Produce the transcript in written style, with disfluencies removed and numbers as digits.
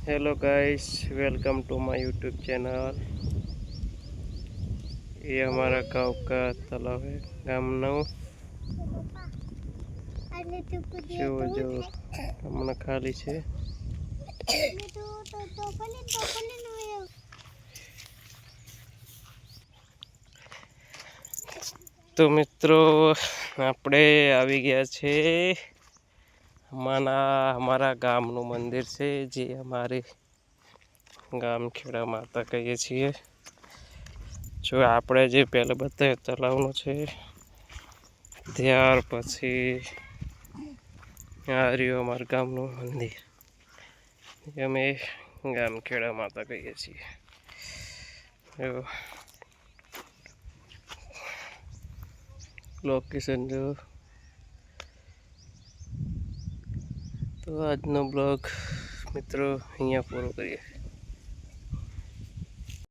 Hello guys, welcome to my YouTube channel. ये हमारा गांव का तालाब है। गामनो जो हमने खाली છે। तो मित्रों આપણે આવી ગયા છે। हमारा गामનું મંદિર છે જે અમારે ગામ ખેડા માતા કહીએ છીએ। જો આપણે જે પહેલા બતાવ્યું તલાવનું છે, ત્યાર પછી આ રહ્યું અમારા ગામનું મંદિર, અમે ગામ ખેડા માતા કહીએ છીએ। લોકેશન જો તો આજનો બ્લોગ મિત્રો અહીંયા પૂરો કરીએ।